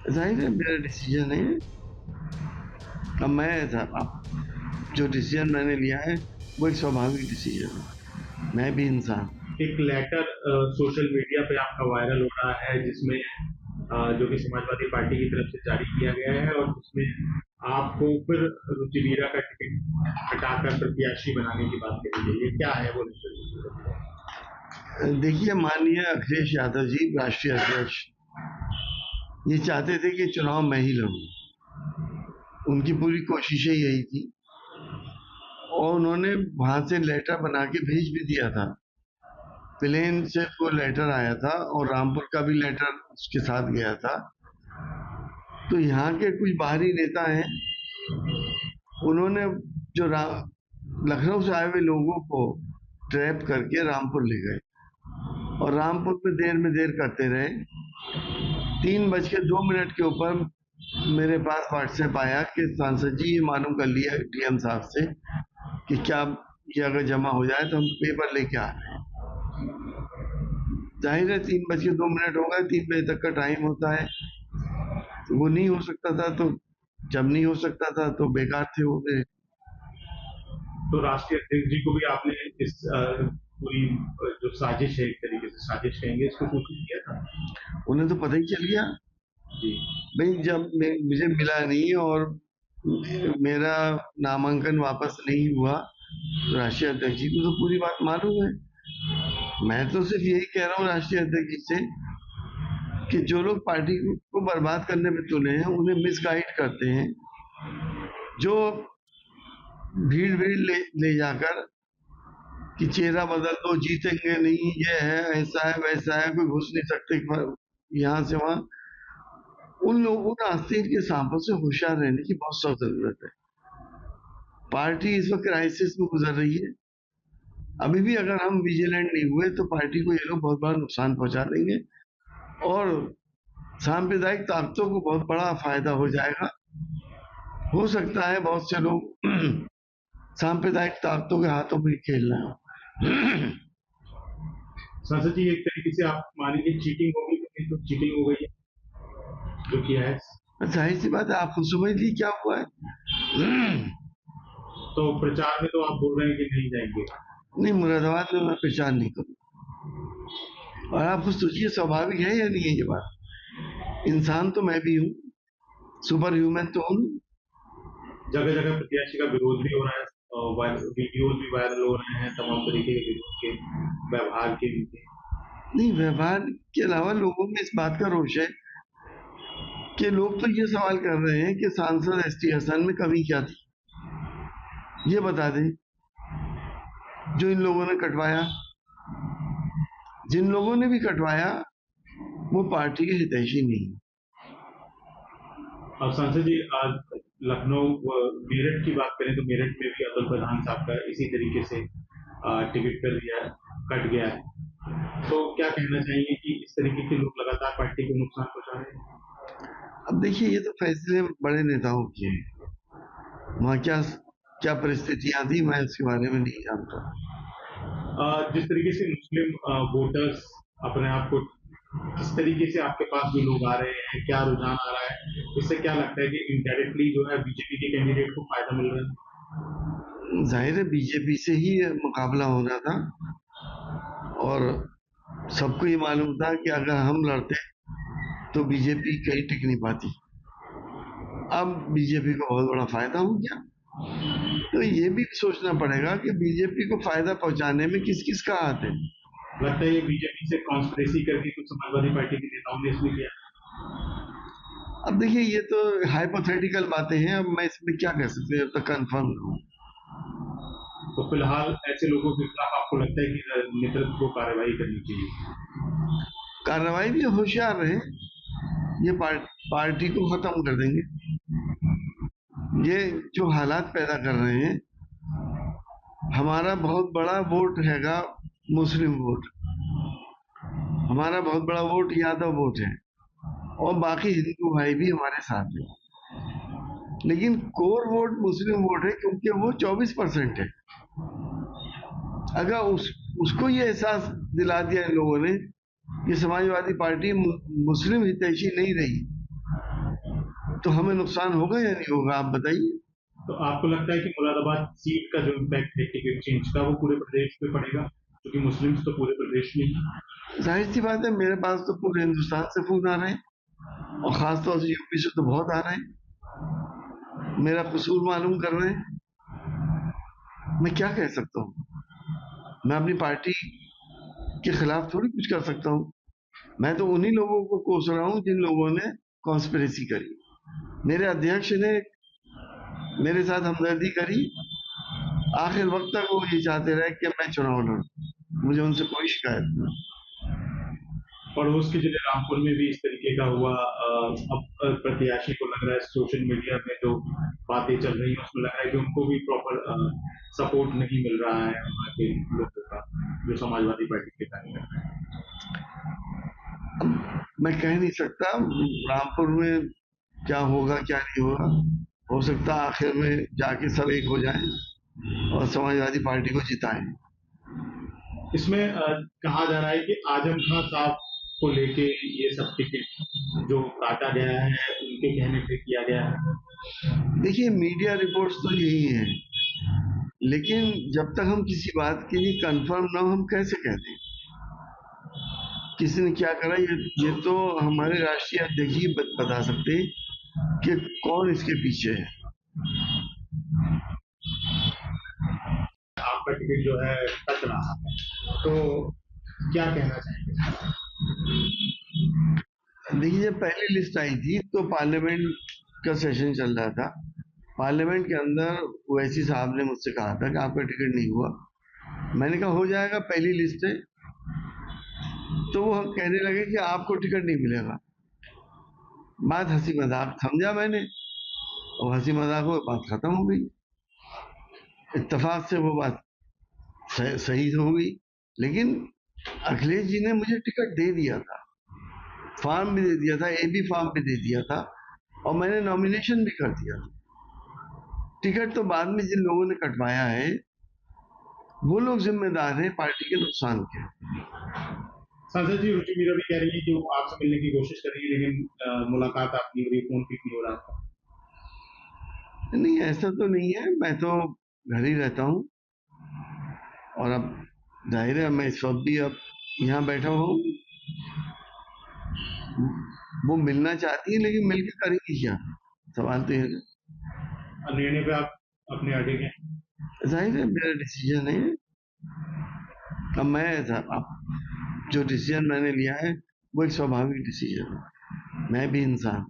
जाहिर है मेरा डिसीजन है। अब मैं जो डिसीजन मैंने लिया है वो एक स्वाभाविक डिसीजन है। मैं भी इंसान। एक लेटर सोशल मीडिया पे आपका वायरल हो रहा है जिसमें जो कि समाजवादी पार्टी की तरफ से जारी किया गया है और जिसमें आपको फिर रुचि वीरा का टिकट हटाकर प्रत्याशी बनाने की बात कही गई है, क्या है वो लेटर? देखिए, माननीय अखिलेश यादव जी राष्ट्रीय अध्यक्ष ये चाहते थे कि चुनाव मैं ही लड़ूं। उनकी पूरी कोशिशें यही थी और उन्होंने वहां से लेटर बना के भेज भी दिया था। प्लेन से वो लेटर आया था और रामपुर का भी लेटर उसके साथ गया था। तो यहाँ के कुछ बाहरी नेता हैं, उन्होंने जो लखनऊ से आए हुए लोगों को ट्रैप करके रामपुर ले गए और रामपुर में देर करते रहे। 3:02 के ऊपर मेरे पास व्हाट्सएप आया कि सांसद जी ये मालूम कर लिया डीएम साहब से कि क्या ये अगर जमा हो जाए तो हम पेपर लेके आ रहे हैं। जाहिर है 3:02 हो गए, 3 बजे तक का टाइम होता है, तो वो नहीं हो सकता था। तो जब नहीं हो सकता था तो बेकार थे वो गए। तो राष्ट्रीय अध्यक्ष जी को भी आपने इस पूरी जो साजिश है, एक तरीके से साजिश कहेंगे, इसको सूचित किया था? उन्हें तो पता ही चल गया जी। भाई, जब मुझे मिला नहीं और मेरा नामांकन वापस नहीं हुआ, राष्ट्रीय अध्यक्ष जी को तो पूरी बात मालूम है। मैं तो सिर्फ यही कह रहा हूँ राष्ट्रीय अध्यक्ष जी से कि जो लोग पार्टी को बर्बाद करने में तुले हैं उन्हें मिसगाइड करते हैं, जो भीड़ भीड़ ले जाकर कि चेहरा बदल दो, जीतेंगे नहीं, ये है, ऐसा है, वैसा है, कोई घुस नहीं सकते यहाँ से वहां। उन आस्तीन के सांपों से होशियार रहने की बहुत सख्त जरूरत है। पार्टी इस वक्त क्राइसिस में गुजर रही है। अभी भी अगर हम विजिलेंट नहीं हुए तो पार्टी को ये लोग बहुत बड़ा नुकसान पहुंचा देंगे और सांप्रदायिक ताकतों को बहुत बड़ा फायदा हो जाएगा। हो सकता है बहुत से लोग सांप्रदायिक ताकतों के हाथों में खेलना है। सांसद जी, एक तरीके से आप मानेंगे चीटिंग होगी, तो चीटिंग हो गई है जो किया है। जाहिर सी बात है, आप खुद समझ ली क्या हुआ है। तो प्रचार में तो आप बोल रहे हैं कि नहीं जाएंगे? नहीं, मुरादाबाद में मैं प्रचार नहीं करूँ। और आप खुद सोचिए, स्वाभाविक है या नहीं है ये बात? इंसान तो मैं भी हूँ, सुपर ह्यूमन तो हूँ। जगह जगह प्रत्याशी का विरोध भी हो रहा है और वीडियोज भी वायरल हो रहे हैं तमाम तरीके के विरोध के, व्यवहार के नीचे। नहीं, व्यवहार के अलावा लोगों में इस बात का रोष है कि लोग तो ये सवाल कर रहे हैं कि सांसद एसटी हसन में कमी क्या थी, ये बता दें। जो इन लोगों ने कटवाया, जिन लोगों ने भी कटवाया वो पार्टी के हितैषी नहीं। अब सांसद जी, आज लखनऊ मेरठ की बात करें तो मेरठ में भी अतुल प्रधान साहब का इसी तरीके से टिकट कर दिया, कट गया है। तो क्या कहना चाहिए कि इस तरीके के लोग लगातार पार्टी को नुकसान पहुंचा रहे हैं? अब देखिए, ये तो फैसले बड़े नेताओं के हैं। वहाँ क्या क्या परिस्थितियां थी मैं उसके बारे में नहीं जानता। जिस तरीके से मुस्लिम वोटर्स अपने आप को, किस तरीके से आपके पास जो लोग आ रहे हैं, क्या रुझान आ रहा है, इससे क्या लगता है कि इनडायरेक्टली जो है बीजेपी के कैंडिडेट को फायदा मिल रहा है? जाहिर है बीजेपी से ही मुकाबला होना था और सबको ये मालूम था कि अगर हम लड़ते तो बीजेपी कहीं टिक नहीं पाती। अब बीजेपी को बहुत बड़ा फायदा हो गया। तो ये भी सोचना पड़ेगा कि बीजेपी को फायदा पहुंचाने में किस किस का हाथ है। लगता है ये बीजेपी से कॉन्स्पिरेसी करके कुछ समाजवादी पार्टी के नेताओं ने इसमें किया। अब देखिए, ये तो हाइपोथेटिकल बातें हैं, अब मैं इसमें क्या कह सकते हैं जब तक कंफर्म ना हो। तो फिलहाल ऐसे लोगों के खिलाफ आपको लगता है कि नेतृत्व को कार्रवाई करनी चाहिए? कार्रवाई भी होशियार रहे, ये पार्टी को खत्म कर देंगे। ये जो हालात पैदा कर रहे हैं, हमारा बहुत बड़ा वोट हैगा मुस्लिम वोट, हमारा बहुत बड़ा वोट यादव वोट है और बाकी हिंदू भाई भी हमारे साथ हैं। लेकिन कोर वोट मुस्लिम वोट है क्योंकि वो 24% है। अगर उसको ये एहसास दिला दिया इन लोगों ने कि समाजवादी पार्टी मुस्लिम हितैषी नहीं रही, तो हमें नुकसान होगा या नहीं होगा, आप बताइए। तो आपको लगता है कि मुरादाबाद सीट का जो इम्पैक्ट है टिकट चेंज का वो पूरे प्रदेश पे पड़ेगा, क्योंकि मुस्लिम्स तो पूरे प्रदेश में ही हैं। जाहिर सी बात है, मेरे पास तो पूरे हिंदुस्तान से फोन आ रहे हैं, और खास तौर से यूपी से तो बहुत आ रहे हैं, मेरा कसूर मालूम कर रहे हैं। मैं क्या कह सकता हूँ? मैं अपनी पार्टी के खिलाफ थोड़ी कुछ कर सकता हूँ। मैं तो उन्हीं लोगों को कोस रहा हूँ जिन लोगों ने कॉन्स्पिरेसी करी। मेरे अध्यक्ष ने मेरे साथ हमदर्दी करी, आखिर वक्त तक वो ये चाहते रहे कि मैं चुनाव लड़ूं। मुझे उनसे कोई शिकायत नहीं। पड़ोस के जिले रामपुर में भी इस तरीके का हुआ। अब प्रत्याशी को लग रहा है सोशल मीडिया में जो बातें चल रही है उसमें लग रहा है कि उनको भी प्रॉपर सपोर्ट नहीं मिल रहा है वहाँ के लोगों का, जो समाजवादी पार्टी के कार्यकर्ता है। अब मैं कह नहीं सकता रामपुर में क्या होगा क्या नहीं होगा। हो सकता है आखिर में जाके सब एक हो जाएं और समाजवादी पार्टी को जिताएं। इसमें कहा जा रहा है कि आजम खान साहब को लेके ये सब टिकट जो काटा गया है उनके कहने पे किया गया है। देखिए, मीडिया रिपोर्ट्स तो यही है, लेकिन जब तक हम किसी बात के लिए कंफर्म ना हो, हम कैसे कहते हैं किसी ने क्या करा। ये तो हमारे राष्ट्रीय अध्यक्ष ही बता सकते हैं कि कौन इसके पीछे है। आपका टिकट जो है कट रहा है, तो क्या कहना चाहेंगे? देखिए, जब पहली लिस्ट आई थी तो पार्लियामेंट का सेशन चल रहा था। पार्लियामेंट के अंदर ओवैसी साहब ने मुझसे कहा था कि आपका टिकट नहीं हुआ। मैंने कहा हो जाएगा, पहली लिस्ट है। तो वो कहने लगे कि आपको टिकट नहीं मिलेगा। बात हंसी मजाक समझा मैंने, और हंसी मजाक में बात खत्म हो गई। इत्तेफाक से वो बात सही हो गई। लेकिन अखिलेश जी ने मुझे टिकट दे दिया था, फॉर्म भी दे दिया था, एबी फॉर्म भी दे दिया था, और मैंने नॉमिनेशन भी कर दिया था। टिकट तो बाद में जिन लोगों ने कटवाया है वो लोग जिम्मेदार हैं पार्टी के नुकसान के। सांसद जी, रुचि मीरा भी कह रही है कि वो आपसे मिलने की कोशिश कर रही है, लेकिन मुलाकात आपकी हो रही, फोन पिक नहीं हो रहा आपका। नहीं, ऐसा तो नहीं है, मैं तो घर ही रहता हूँ। और अब जाहिर है मैं इस वक्त भी अब यहाँ बैठा हूँ। वो मिलना चाहती है, लेकिन मिलके करेंगी क्या, सवाल तो ये है। निर्णय पे आप अपने अड़े हैं? जाहिर है मेरा डिसीजन है। अब मैं अब जो डिसीजन मैंने लिया है वो एक स्वाभाविक डिसीजन है। मैं भी इंसान